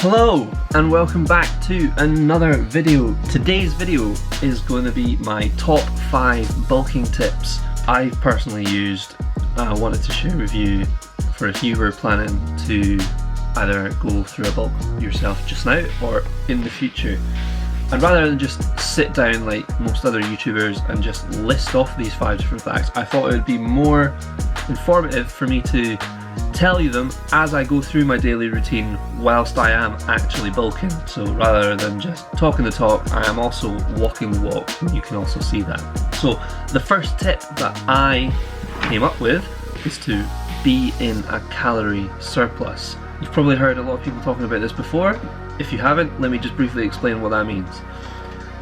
Hello and welcome back to another video. Today's video is going to be my top 5 bulking tips I've personally used. I wanted to share with you for if you were planning to either go through a bulk yourself just now or in the future. And rather than just sit down like most other YouTubers and just list off these 5 different facts, I thought it would be more informative for me to tell you them as I go through my daily routine whilst I am actually bulking. So rather than just talking the talk, I am also walking the walk, and you can also see that. So the first tip that I came up with is to be in a calorie surplus. You've probably heard a lot of people talking about this before. If you haven't, let me just briefly explain what that means.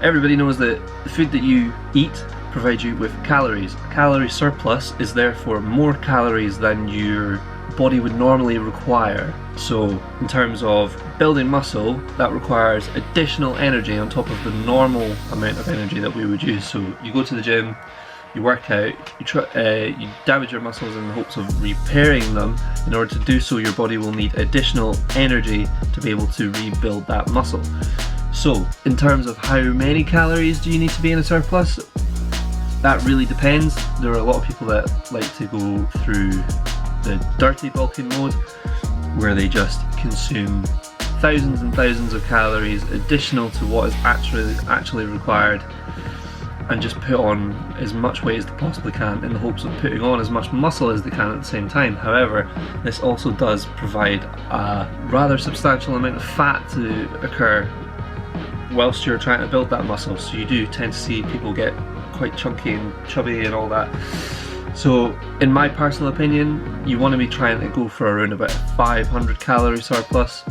Everybody knows that the food that you eat provides you with calories. A calorie surplus is therefore more calories than your body would normally require. So in terms of building muscle, that requires additional energy on top of the normal amount of energy that we would use. So you go to the gym, you work out, you damage your muscles in the hopes of repairing them. In order to do so, your body will need additional energy to be able to rebuild that muscle. So in terms of how many calories do you need to be in a surplus, that really depends. There are a lot of people that like to go through the dirty bulking mode, where they just consume thousands and thousands of calories additional to what is actually required, and just put on as much weight as they possibly can in the hopes of putting on as much muscle as they can at the same time. However, this also does provide a rather substantial amount of fat to occur whilst you're trying to build that muscle, so you do tend to see people get quite chunky and chubby and all that. So in my personal opinion, you want to be trying to go for around about 500 calorie surplus.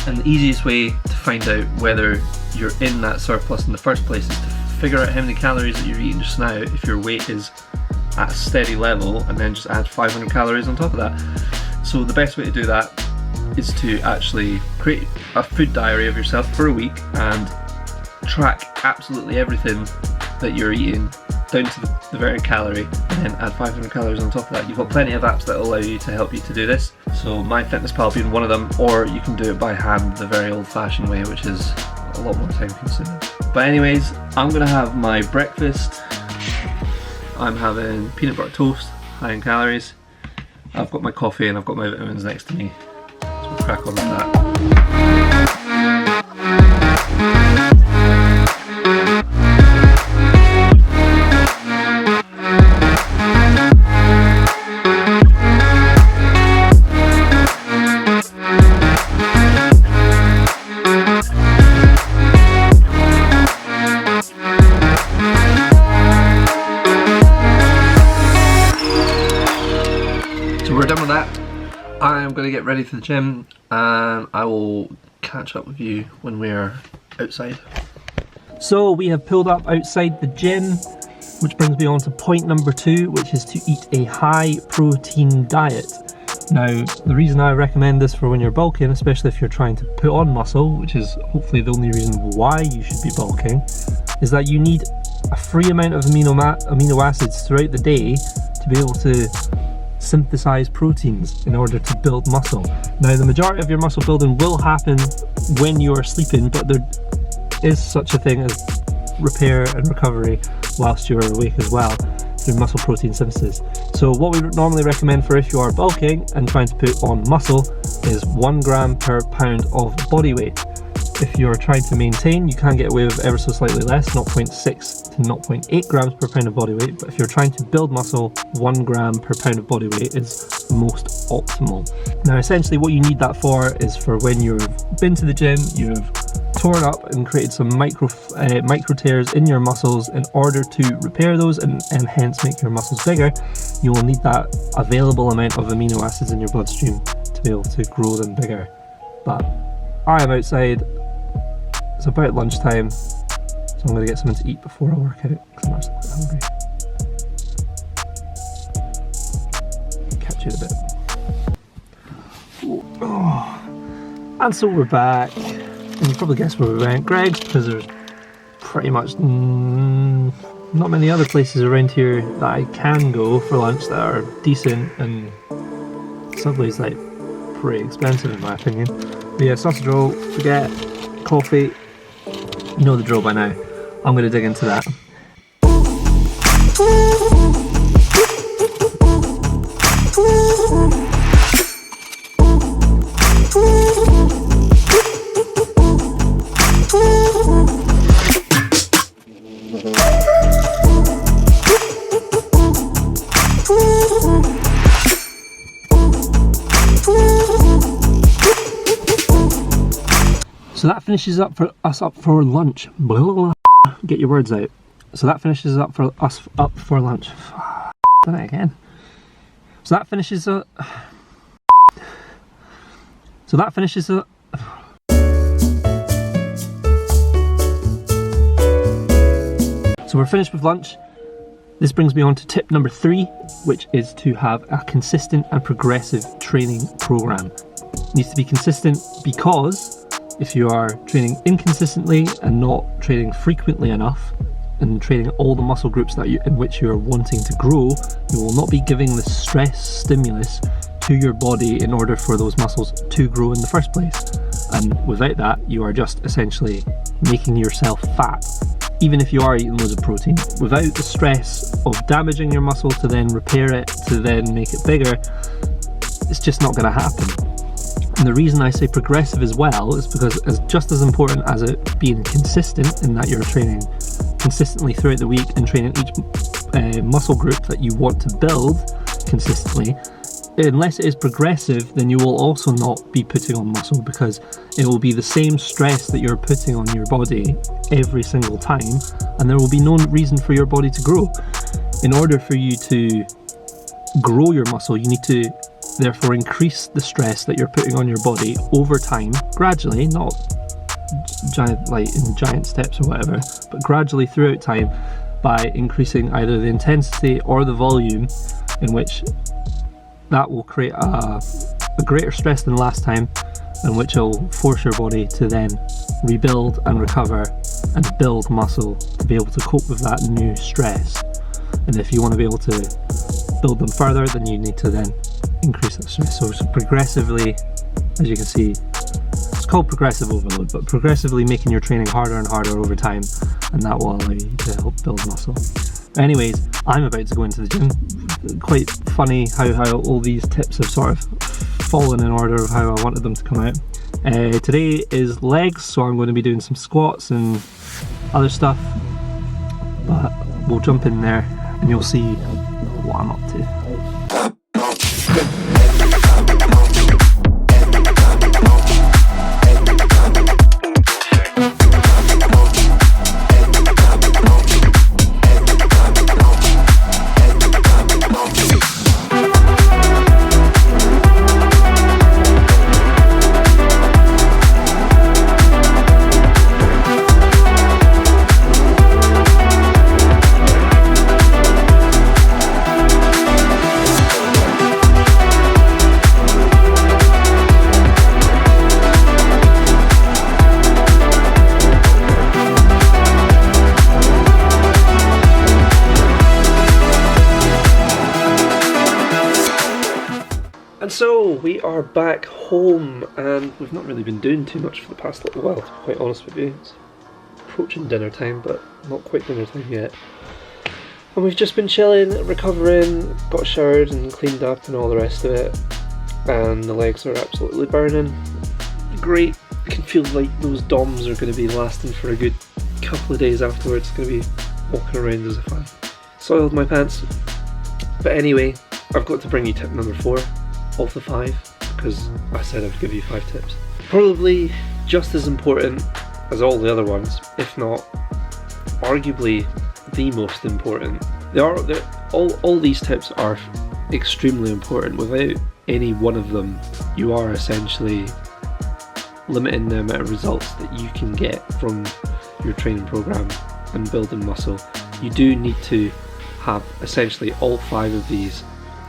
And the easiest way to find out whether you're in that surplus in the first place is to figure out how many calories that you're eating just now if your weight is at a steady level, and then just add 500 calories on top of that. So the best way to do that is to actually create a food diary of yourself for a week and track absolutely everything that you're eating down to the very calorie, and then add 500 calories on top of that. You've got plenty of apps that allow you to help you to do this, so MyFitnessPal being one of them, or you can do it by hand the very old-fashioned way, which is a lot more time consuming. But anyways, I'm gonna have my breakfast. I'm having peanut butter toast, high in calories. I've got my coffee and I've got my vitamins next to me, so we'll crack on with that. So we're done with that. I'm going to get ready for the gym, and I will catch up with you when we're outside. So we have pulled up outside the gym, which brings me on to point number 2, which is to eat a high protein diet. Now, the reason I recommend this for when you're bulking, especially if you're trying to put on muscle, which is hopefully the only reason why you should be bulking, is that you need a free amount of amino acids throughout the day to be able to synthesize proteins in order to build muscle. Now, the majority of your muscle building will happen when you are sleeping, but there is such a thing as repair and recovery whilst you're awake as well through muscle protein synthesis. So what we normally recommend for if you are bulking and trying to put on muscle is 1 gram per pound of body weight. If you're trying to maintain, you can get away with ever so slightly less, 0.6 to 0.8 grams per pound of body weight, but if you're trying to build muscle, 1 gram per pound of body weight is most optimal. Now essentially what you need that for is for when you've been to the gym, you've torn up and created some micro tears in your muscles. In order to repair those and hence make your muscles bigger, you will need that available amount of amino acids in your bloodstream to be able to grow them bigger. But I am outside. It's about lunchtime, so I'm going to get something to eat before I work out because I'm actually quite hungry. Catch you in a bit. Oh. And so we're back, and you probably guessed where we went. Greg's, because there's pretty much not many other places around here that I can go for lunch that are decent, and Subway's like pretty expensive in my opinion. But yeah, sausage roll, baguette, coffee, you know the drill by now. I'm going to dig into that. So that finishes up for us up for lunch. Blah, blah, blah. Get your words out. So that finishes up for us up for lunch. Done it again. So that finishes up. So that finishes up. So we're finished with lunch. This brings me on to tip number 3, which is to have a consistent and progressive training program. It needs to be consistent because if you are training inconsistently and not training frequently enough and training all the muscle groups that in which you are wanting to grow, you will not be giving the stress stimulus to your body in order for those muscles to grow in the first place. And without that, you are just essentially making yourself fat. Even if you are eating loads of protein, without the stress of damaging your muscle to then repair it, to then make it bigger, it's just not going to happen. And the reason I say progressive as well is because it's just as important as it being consistent, in that you're training consistently throughout the week and training each muscle group that you want to build consistently. Unless it is progressive, then you will also not be putting on muscle, because it will be the same stress that you're putting on your body every single time, and there will be no reason for your body to grow. In order for you to grow your muscle, you need to therefore increase the stress that you're putting on your body over time, gradually, not giant steps or whatever, but gradually throughout time, by increasing either the intensity or the volume, in which that will create a greater stress than last time, and which will force your body to then rebuild and recover and build muscle to be able to cope with that new stress. And if you want to be able to build them further, then you need to then increase that stress. So progressively, as you can see, it's called progressive overload, but progressively making your training harder and harder over time, and that will allow you to help build muscle. Anyways, I'm about to go into the gym. Quite funny how all these tips have sort of fallen in order of how I wanted them to come out. Today is legs, so I'm going to be doing some squats and other stuff, but we'll jump in there and you'll see what I'm up to. And so we are back home, and we've not really been doing too much for the past little while, to be quite honest with you. It's approaching dinner time, but not quite dinner time yet. And we've just been chilling, recovering, got showered and cleaned up and all the rest of it. And the legs are absolutely burning. Great. I can feel like those DOMs are going to be lasting for a good couple of days afterwards. Going to be walking around as if I soiled my pants. But anyway, I've got to bring you tip number 4. Of the 5, because I said I'd give you 5 tips. Probably just as important as all the other ones, if not arguably the most important. All these tips are extremely important. Without any one of them, you are essentially limiting the amount of results that you can get from your training program and building muscle. You do need to have essentially all 5 of these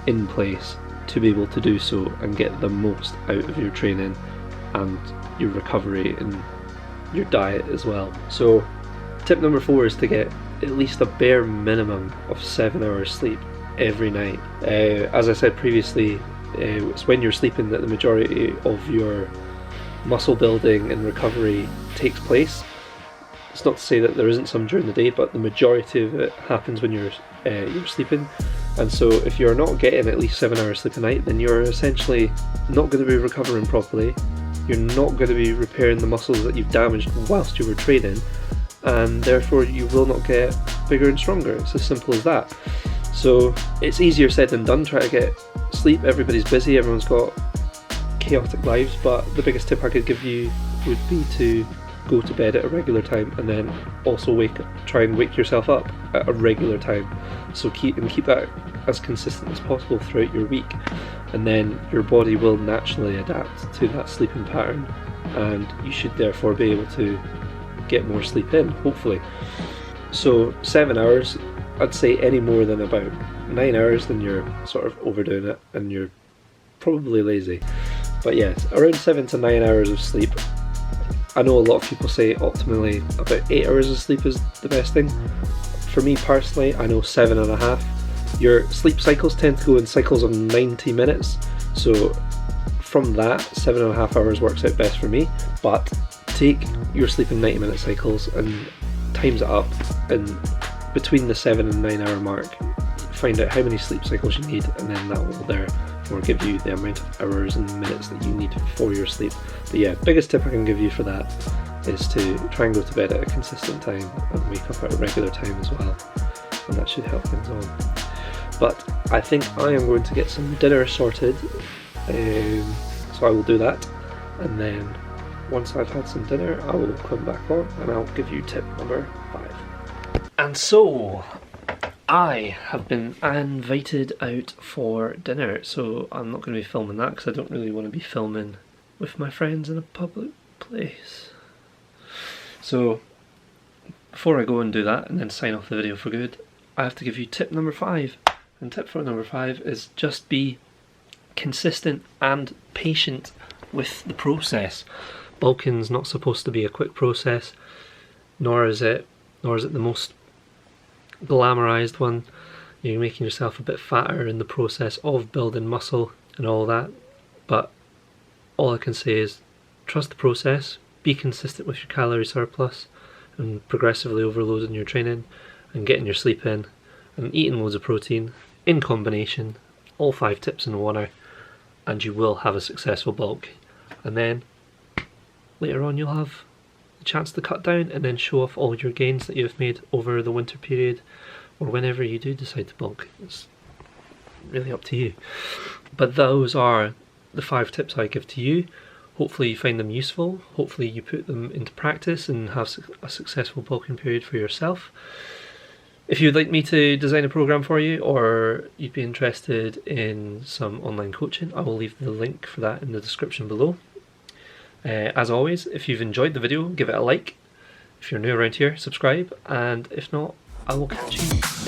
in place to be able to do so and get the most out of your training and your recovery and your diet as well. So tip number 4 is to get at least a bare minimum of 7 hours sleep every night. As I said previously, it's when you're sleeping that the majority of your muscle building and recovery takes place. It's not to say that there isn't some during the day, but the majority of it happens when you're sleeping. And so if you're not getting at least 7 hours sleep a night, then you're essentially not going to be recovering properly. You're not going to be repairing the muscles that you've damaged whilst you were training, and therefore you will not get bigger and stronger. It's as simple as that. So it's easier said than done, try to get sleep. Everybody's busy, everyone's got chaotic lives, but the biggest tip I could give you would be to go to bed at a regular time, and then also try and wake yourself up at a regular time. So keep that as consistent as possible throughout your week, and then your body will naturally adapt to that sleeping pattern, and you should therefore be able to get more sleep in, hopefully. So 7 hours, I'd say any more than about 9 hours, then you're sort of overdoing it and you're probably lazy. But yes, around 7 to 9 hours of sleep. I know a lot of people say optimally about 8 hours of sleep is the best thing. For me personally, I know 7.5. Your sleep cycles tend to go in cycles of 90 minutes, so from that, 7.5 hours works out best for me. But take your sleep in 90-minute cycles and times it up, and between the 7 and 9 hour mark, find out how many sleep cycles you need, and then that will therefore give you the amount of hours and minutes that you need for your sleep. But yeah, biggest tip I can give you for that is to try and go to bed at a consistent time and wake up at a regular time as well, and that should help things on. But I think I am going to get some dinner sorted, so I will do that, and then once I've had some dinner I will come back on and I'll give you tip number 5. And so I have been invited out for dinner, so I'm not going to be filming that because I don't really want to be filming with my friends in a public place. So before I go and do that and then sign off the video for good, I have to give you tip number 5. And tip for number 5 is just be consistent and patient with the process. Bulking's not supposed to be a quick process, nor is it the most glamorized one. You're making yourself a bit fatter in the process of building muscle and all that, but all I can say is trust the process, be consistent with your calorie surplus and progressively overloading your training and getting your sleep in and eating loads of protein in combination, all 5 tips in one, and you will have a successful bulk. And then later on you'll have the chance to cut down and then show off all your gains that you've made over the winter period, or whenever you do decide to bulk. It's really up to you. But those are the 5 tips I give to you. Hopefully you find them useful, hopefully you put them into practice and have a successful bulking period for yourself. If you'd like me to design a program for you, or you'd be interested in some online coaching, I will leave the link for that in the description below. As always, if you've enjoyed the video, give it a like. If you're new around here, subscribe, and if not, I will catch you